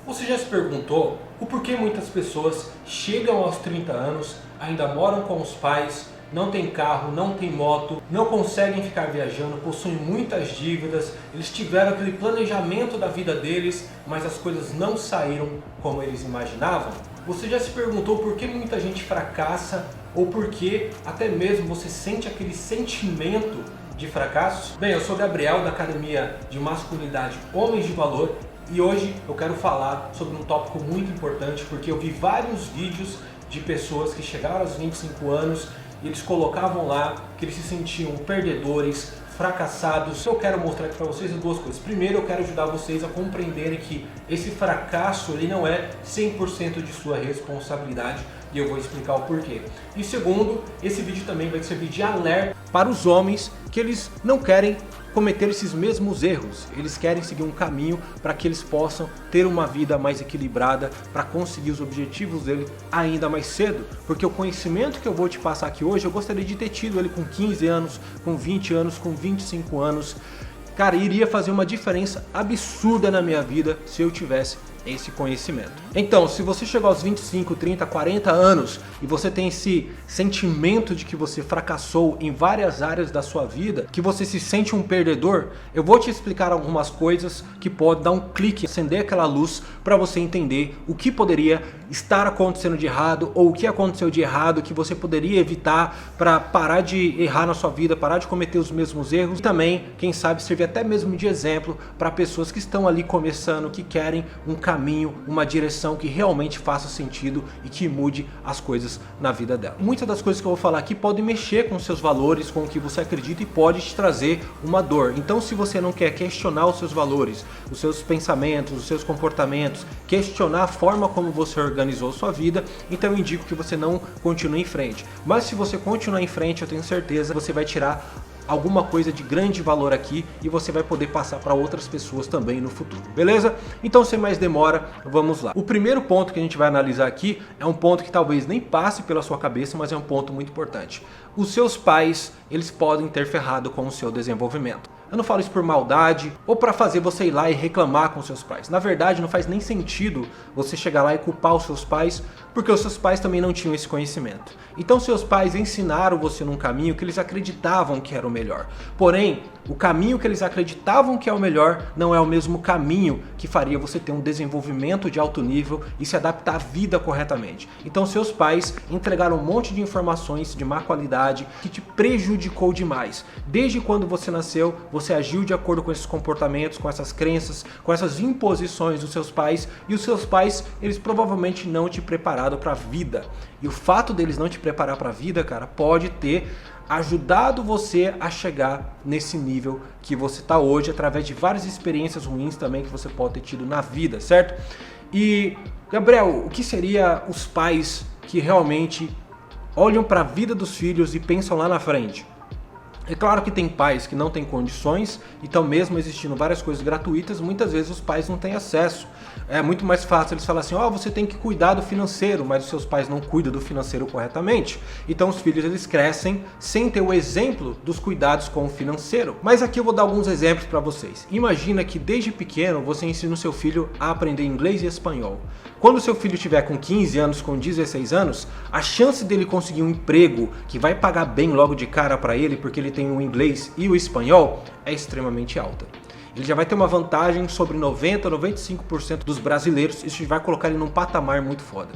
Você já se perguntou o porquê muitas pessoas chegam aos 30 anos, ainda moram com os pais, não tem carro, não tem moto, não conseguem ficar viajando, possuem muitas dívidas, eles tiveram aquele planejamento da vida deles, mas as coisas não saíram como eles imaginavam? Você já se perguntou por que muita gente fracassa ou por que até mesmo você sente aquele sentimento de fracasso? Bem, eu sou Gabriel da Academia de Masculinidade Homens de Valor e hoje eu quero falar sobre um tópico muito importante porque eu vi vários vídeos de pessoas que chegaram aos 25 anos e eles colocavam lá que eles se sentiam perdedores, fracassados. Eu quero mostrar aqui para vocês duas coisas. Primeiro, eu quero ajudar vocês a compreenderem que esse fracasso ele não é 100% de sua responsabilidade e eu vou explicar o porquê. E segundo, esse vídeo também vai servir de alerta para os homens que eles não querem cometer esses mesmos erros. Eles querem seguir um caminho para que eles possam ter uma vida mais equilibrada, para conseguir os objetivos dele ainda mais cedo. Porque o conhecimento que eu vou te passar aqui hoje, eu gostaria de ter tido ele com 15 anos, com 20 anos, com 25 anos. Cara, iria fazer uma diferença absurda na minha vida se eu tivesse esse conhecimento. Então, se você chegou aos 25, 30, 40 anos e você tem esse sentimento de que você fracassou em várias áreas da sua vida, que você se sente um perdedor, eu vou te explicar algumas coisas que podem dar um clique, acender aquela luz para você entender o que poderia estar acontecendo de errado ou o que aconteceu de errado que você poderia evitar para parar de errar na sua vida, parar de cometer os mesmos erros e também, quem sabe, servir até mesmo de exemplo para pessoas que estão ali começando, que querem um caminho, uma direção que realmente faça sentido e que mude as coisas na vida dela. Muitas das coisas que eu vou falar aqui podem mexer com seus valores, com o que você acredita e pode te trazer uma dor. Então, se você não quer questionar os seus valores, os seus pensamentos, os seus comportamentos, questionar a forma como você organizou sua vida, então eu indico que você não continue em frente. Mas se você continuar em frente, eu tenho certeza que você vai tirar alguma coisa de grande valor aqui e você vai poder passar para outras pessoas também no futuro, beleza? Então, sem mais demora, vamos lá. O primeiro ponto que a gente vai analisar aqui é um ponto que talvez nem passe pela sua cabeça, mas é um ponto muito importante. Os seus pais, eles podem ter ferrado com o seu desenvolvimento. Eu não falo isso por maldade ou para fazer você ir lá e reclamar com seus pais. Na verdade, não faz nem sentido você chegar lá e culpar os seus pais, porque os seus pais também não tinham esse conhecimento. Então, seus pais ensinaram você num caminho que eles acreditavam que era o melhor. Porém, o caminho que eles acreditavam que é o melhor não é o mesmo caminho que faria você ter um desenvolvimento de alto nível e se adaptar à vida corretamente. Então, seus pais entregaram um monte de informações de má qualidade que te prejudicou demais. Desde quando você nasceu, você agiu de acordo com esses comportamentos, com essas crenças, com essas imposições dos seus pais e os seus pais, eles provavelmente não te prepararam para a vida. E o fato deles não te preparar para a vida, cara, pode ter ajudado você a chegar nesse nível que você está hoje através de várias experiências ruins também que você pode ter tido na vida, certo? E, Gabriel, o que seria os pais que realmente olham para a vida dos filhos e pensam lá na frente? É claro que tem pais que não têm condições, então mesmo existindo várias coisas gratuitas, muitas vezes os pais não têm acesso. É muito mais fácil eles falarem assim, você tem que cuidar do financeiro, mas os seus pais não cuidam do financeiro corretamente. Então os filhos eles crescem sem ter o exemplo dos cuidados com o financeiro. Mas aqui eu vou dar alguns exemplos para vocês. Imagina que desde pequeno você ensina o seu filho a aprender inglês e espanhol. Quando o seu filho tiver com 15 anos, com 16 anos, a chance dele conseguir um emprego que vai pagar bem logo de cara para ele, porque ele tem o inglês e o espanhol, é extremamente alta. Ele já vai ter uma vantagem sobre 90, 95% dos brasileiros, isso vai colocar ele num patamar muito foda.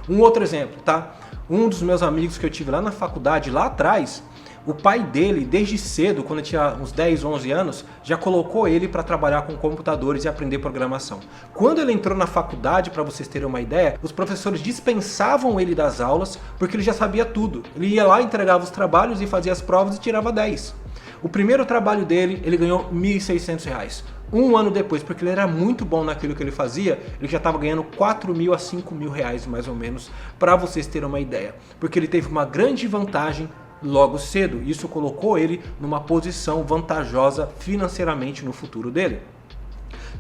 Um outro exemplo, tá? Um dos meus amigos que eu tive lá na faculdade, lá atrás, o pai dele, desde cedo, quando ele tinha uns 10, 11 anos, já colocou ele para trabalhar com computadores e aprender programação. Quando ele entrou na faculdade, para vocês terem uma ideia, os professores dispensavam ele das aulas porque ele já sabia tudo. Ele ia lá, entregava os trabalhos e fazia as provas e tirava 10. O primeiro trabalho dele, ele ganhou R$ 1.600. Um ano depois, porque ele era muito bom naquilo que ele fazia, ele já estava ganhando 4.000 a 5.000 reais mais ou menos, para vocês terem uma ideia. Porque ele teve uma grande vantagem logo cedo. Isso colocou ele numa posição vantajosa financeiramente no futuro dele.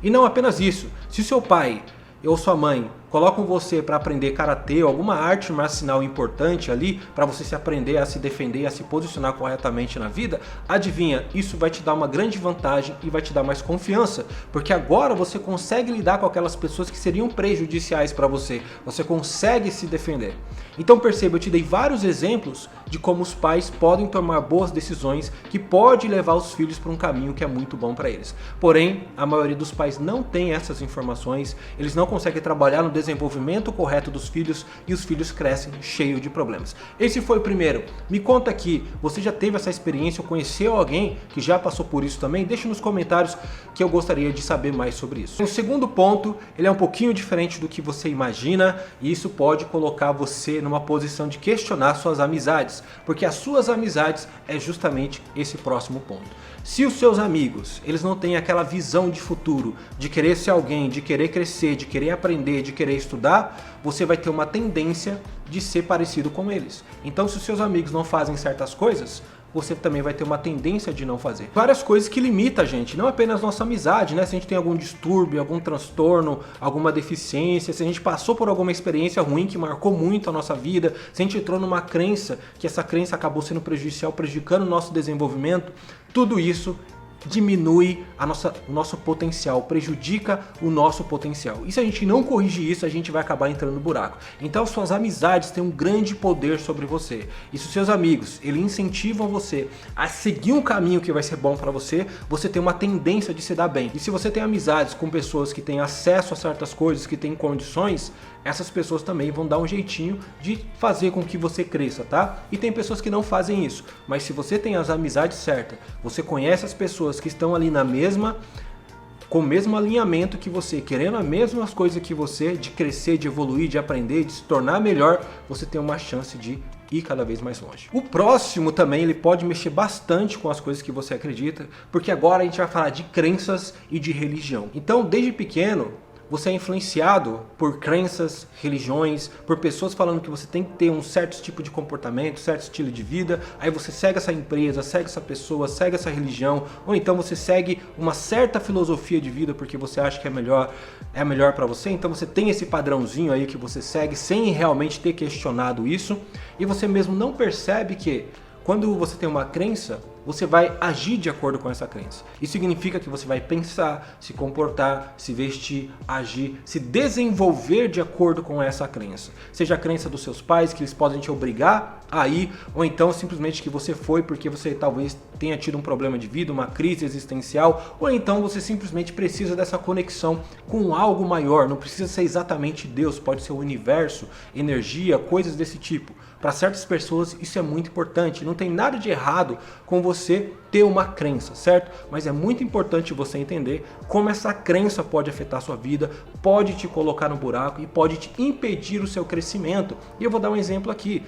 E não apenas isso, se seu pai ou sua mãe colocam você para aprender karatê ou alguma arte marcial importante ali, para você se aprender a se defender, a se posicionar corretamente na vida, adivinha, isso vai te dar uma grande vantagem e vai te dar mais confiança, porque agora você consegue lidar com aquelas pessoas que seriam prejudiciais para você, você consegue se defender. Então perceba, eu te dei vários exemplos de como os pais podem tomar boas decisões que pode levar os filhos para um caminho que é muito bom para eles. Porém, a maioria dos pais não tem essas informações, eles não conseguem trabalhar no desenvolvimento correto dos filhos e os filhos crescem cheio de problemas. Esse foi o primeiro. Me conta aqui, você já teve essa experiência ou conheceu alguém que já passou por isso também? Deixa nos comentários que eu gostaria de saber mais sobre isso. O segundo ponto, ele é um pouquinho diferente do que você imagina e isso pode colocar você numa posição de questionar suas amizades, porque as suas amizades é justamente esse próximo ponto. Se os seus amigos, eles não têm aquela visão de futuro, de querer ser alguém, de querer crescer, de querer aprender, de querer estudar, você vai ter uma tendência de ser parecido com eles. Então, se os seus amigos não fazem certas coisas, você também vai ter uma tendência de não fazer. Várias coisas que limitam a gente, não apenas nossa amizade, né? Se a gente tem algum distúrbio, algum transtorno, alguma deficiência, se a gente passou por alguma experiência ruim que marcou muito a nossa vida, se a gente entrou numa crença, que essa crença acabou sendo prejudicial, prejudicando o nosso desenvolvimento, tudo isso diminui o nosso potencial, prejudica o nosso potencial. E se a gente não corrigir isso, a gente vai acabar entrando no buraco. Então suas amizades têm um grande poder sobre você. E se os seus amigos, eles incentivam você a seguir um caminho que vai ser bom para você, você tem uma tendência de se dar bem. E se você tem amizades com pessoas que têm acesso a certas coisas, que têm condições, essas pessoas também vão dar um jeitinho de fazer com que você cresça, tá? E tem pessoas que não fazem isso, mas se você tem as amizades certas, você conhece as pessoas que estão ali com o mesmo alinhamento que você, querendo as mesmas coisas que você, de crescer, de evoluir, de aprender, de se tornar melhor, você tem uma chance de ir cada vez mais longe. O próximo também, ele pode mexer bastante com as coisas que você acredita, porque agora a gente vai falar de crenças e de religião. Então, desde pequeno, você é influenciado por crenças, religiões, por pessoas falando que você tem que ter um certo tipo de comportamento, certo estilo de vida, aí você segue essa empresa, segue essa pessoa, segue essa religião, ou então você segue uma certa filosofia de vida porque você acha que é melhor para você, então você tem esse padrãozinho aí que você segue sem realmente ter questionado isso, e você mesmo não percebe que quando você tem uma crença, você vai agir de acordo com essa crença. Isso significa que você vai pensar, se comportar, se vestir, agir, se desenvolver de acordo com essa crença. Seja a crença dos seus pais, que eles podem te obrigar a ir, ou então simplesmente que você foi porque você talvez tenha tido um problema de vida, uma crise existencial, ou então você simplesmente precisa dessa conexão com algo maior. Não precisa ser exatamente Deus, pode ser o universo, energia, coisas desse tipo. Para certas pessoas isso é muito importante, não tem nada de errado com você ter uma crença, certo? Mas é muito importante você entender como essa crença pode afetar a sua vida, pode te colocar no buraco e pode te impedir o seu crescimento. E eu vou dar um exemplo aqui.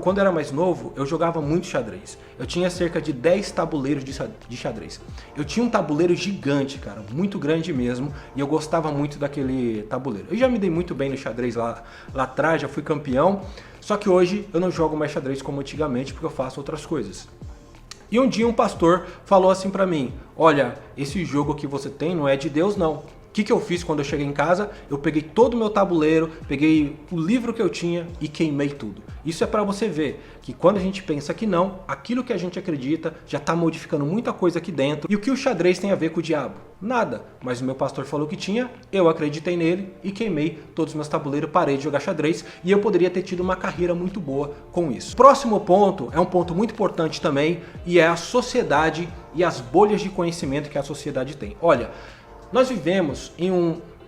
Quando era mais novo, eu jogava muito xadrez. Eu tinha cerca de 10 tabuleiros de xadrez. Eu tinha um tabuleiro gigante, cara, muito grande mesmo, e eu gostava muito daquele tabuleiro. Eu já me dei muito bem no xadrez lá atrás, já fui campeão. Só que hoje eu não jogo mais xadrez como antigamente porque eu faço outras coisas. E um dia um pastor falou assim pra mim: olha, esse jogo que você tem não é de Deus não. O que eu fiz quando eu cheguei em casa? Eu peguei todo o meu tabuleiro, peguei o livro que eu tinha e queimei tudo. Isso é para você ver que quando a gente pensa que não, aquilo que a gente acredita já está modificando muita coisa aqui dentro. E o que o xadrez tem a ver com o diabo? Nada. Mas o meu pastor falou que tinha, eu acreditei nele e queimei todos os meus tabuleiros, parei de jogar xadrez e eu poderia ter tido uma carreira muito boa com isso. Próximo ponto é um ponto muito importante também e é a sociedade e as bolhas de conhecimento que a sociedade tem. Olha, nós vivemos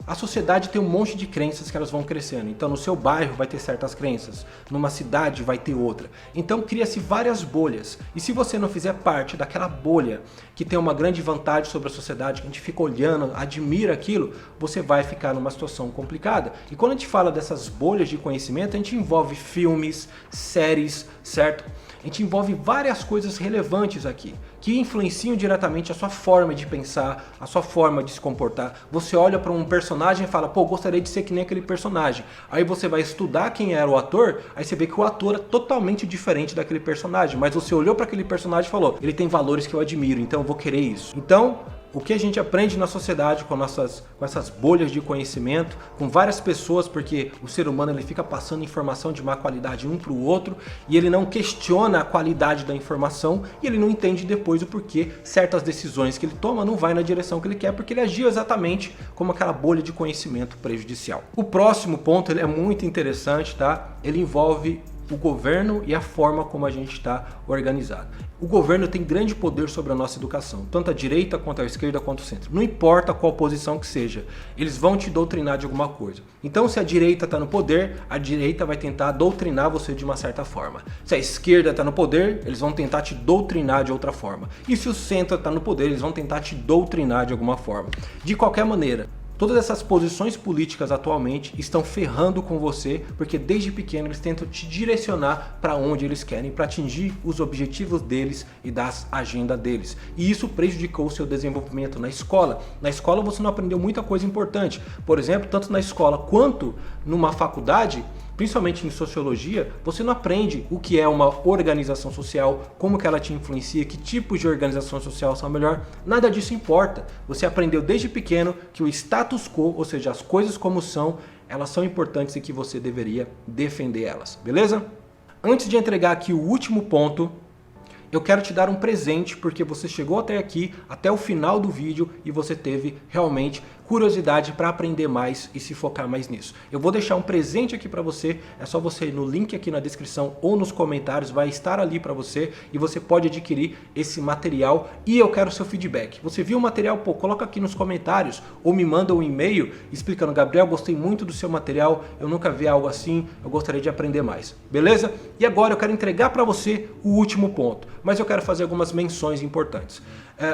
a sociedade tem um monte de crenças que elas vão crescendo. Então no seu bairro vai ter certas crenças, numa cidade vai ter outra. Então cria-se várias bolhas. E se você não fizer parte daquela bolha que tem uma grande vantagem sobre a sociedade, que a gente fica olhando, admira aquilo, você vai ficar numa situação complicada. E quando a gente fala dessas bolhas de conhecimento, a gente envolve filmes, séries, certo? A gente envolve várias coisas relevantes aqui, que influenciam diretamente a sua forma de pensar, a sua forma de se comportar. Você olha para um personagem e fala, pô, gostaria de ser que nem aquele personagem. Aí você vai estudar quem era o ator, aí você vê que o ator é totalmente diferente daquele personagem. Mas você olhou para aquele personagem e falou, ele tem valores que eu admiro, então eu vou querer isso. Então, o que a gente aprende na sociedade com essas bolhas de conhecimento, com várias pessoas, porque o ser humano ele fica passando informação de má qualidade um para o outro e ele não questiona a qualidade da informação e ele não entende depois o porquê certas decisões que ele toma não vai na direção que ele quer, porque ele agiu exatamente como aquela bolha de conhecimento prejudicial. O próximo ponto ele é muito interessante, tá? Ele envolve o governo e a forma como a gente está organizado. O governo tem grande poder sobre a nossa educação, tanto a direita quanto a esquerda quanto o centro. Não importa qual posição que seja, eles vão te doutrinar de alguma coisa. Então se a direita está no poder, a direita vai tentar doutrinar você de uma certa forma. Se a esquerda está no poder, eles vão tentar te doutrinar de outra forma. E se o centro está no poder, eles vão tentar te doutrinar de alguma forma. De qualquer maneira, todas essas posições políticas atualmente estão ferrando com você, porque desde pequeno eles tentam te direcionar para onde eles querem, para atingir os objetivos deles e das agendas deles. E isso prejudicou o seu desenvolvimento na escola. Na escola você não aprendeu muita coisa importante. Por exemplo, tanto na escola quanto numa faculdade, principalmente em sociologia, você não aprende o que é uma organização social, como que ela te influencia, que tipos de organização social são melhor. Nada disso importa. Você aprendeu desde pequeno que o status quo, ou seja, as coisas como são, elas são importantes e que você deveria defender elas, beleza? Antes de entregar aqui o último ponto, eu quero te dar um presente porque você chegou até aqui, até o final do vídeo e você teve realmente curiosidade para aprender mais e se focar mais nisso. Eu vou deixar um presente aqui para você, é só você ir no link aqui na descrição ou nos comentários, vai estar ali para você e você pode adquirir esse material e eu quero seu feedback. Você viu o material? Pô, coloca aqui nos comentários ou me manda um e-mail explicando: Gabriel, gostei muito do seu material, eu nunca vi algo assim, eu gostaria de aprender mais, beleza? E agora eu quero entregar para você o último ponto, mas eu quero fazer algumas menções importantes.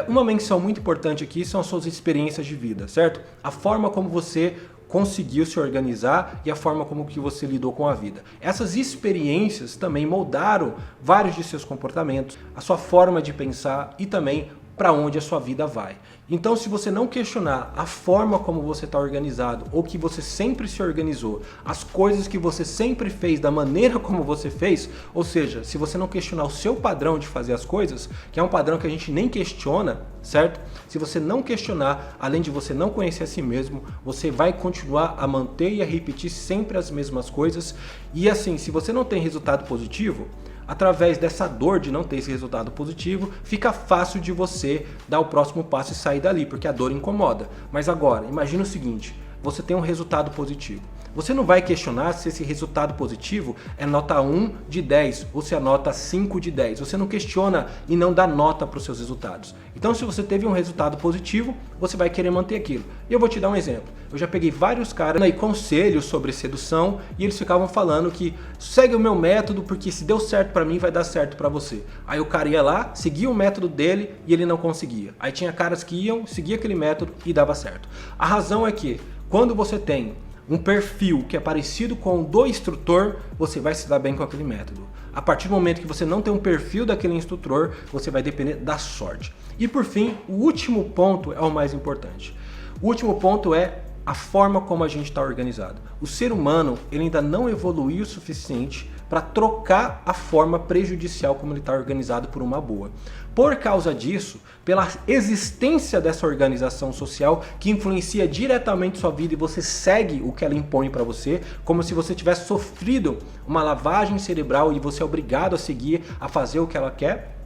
Uma menção muito importante aqui são as suas experiências de vida, certo? A forma como você conseguiu se organizar e a forma como que você lidou com a vida. Essas experiências também moldaram vários de seus comportamentos, a sua forma de pensar e também para onde a sua vida vai. Então, se você não questionar a forma como você está organizado ou que você sempre se organizou, as coisas que você sempre fez da maneira como você fez, ou seja, se você não questionar o seu padrão de fazer as coisas, que é um padrão que a gente nem questiona, certo? Se você não questionar, além de você não conhecer a si mesmo, você vai continuar a manter e a repetir sempre as mesmas coisas. E assim, se você não tem resultado positivo, através dessa dor de não ter esse resultado positivo, fica fácil de você dar o próximo passo e sair dali, porque a dor incomoda. Mas agora, imagina o seguinte, você tem um resultado positivo. Você não vai questionar se esse resultado positivo é nota 1 de 10 ou se é nota 5 de 10. Você não questiona e não dá nota para os seus resultados. Então, se você teve um resultado positivo, você vai querer manter aquilo. E eu vou te dar um exemplo. Eu já peguei vários caras aí conselhos sobre sedução e eles ficavam falando que segue o meu método porque se deu certo para mim vai dar certo para você. Aí o cara ia lá, seguia o método dele e ele não conseguia. Aí tinha caras que iam, seguia aquele método e dava certo. A razão é que quando você tem um perfil que é parecido com o do instrutor, você vai se dar bem com aquele método. A partir do momento que você não tem um perfil daquele instrutor, você vai depender da sorte. E por fim, o último ponto é o mais importante. O último ponto é a forma como a gente está organizado. O ser humano ele ainda não evoluiu o suficiente para trocar a forma prejudicial como ele está organizado por uma boa. Por causa disso, pela existência dessa organização social que influencia diretamente sua vida e você segue o que ela impõe para você, como se você tivesse sofrido uma lavagem cerebral e você é obrigado a seguir, a fazer o que ela quer.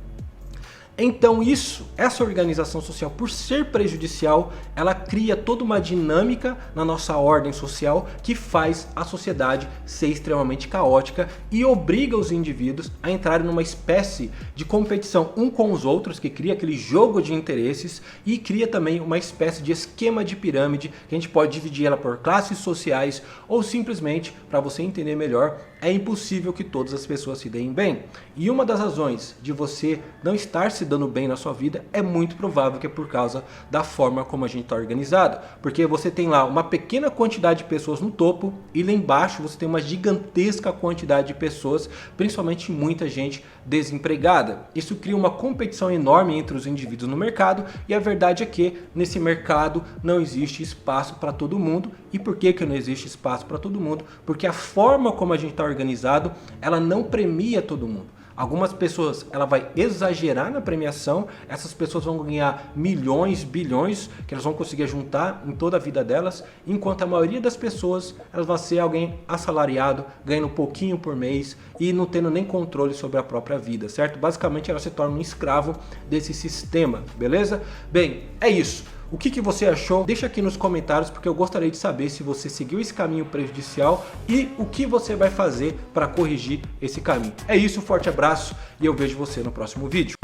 Então essa organização social, por ser prejudicial, ela cria toda uma dinâmica na nossa ordem social que faz a sociedade ser extremamente caótica e obriga os indivíduos a entrarem numa espécie de competição um com os outros, que cria aquele jogo de interesses e cria também uma espécie de esquema de pirâmide que a gente pode dividir ela por classes sociais ou simplesmente, para você entender melhor, é impossível que todas as pessoas se deem bem. E uma das razões de você não estar se dando bem na sua vida é muito provável que é por causa da forma como a gente está organizado. Porque você tem lá uma pequena quantidade de pessoas no topo e lá embaixo você tem uma gigantesca quantidade de pessoas, principalmente muita gente desempregada. Isso cria uma competição enorme entre os indivíduos no mercado e a verdade é que nesse mercado não existe espaço para todo mundo. E por que não existe espaço para todo mundo? Porque a forma como a gente está organizado, ela não premia todo mundo. Algumas pessoas, ela vai exagerar na premiação, essas pessoas vão ganhar milhões, bilhões, que elas vão conseguir juntar em toda a vida delas, enquanto a maioria das pessoas, elas vão ser alguém assalariado, ganhando um pouquinho por mês e não tendo nem controle sobre a própria vida, certo? Basicamente, ela se torna um escravo desse sistema, beleza? Bem, é isso. O que você achou? Deixa aqui nos comentários, porque eu gostaria de saber se você seguiu esse caminho prejudicial e o que você vai fazer para corrigir esse caminho. É isso, um forte abraço e eu vejo você no próximo vídeo.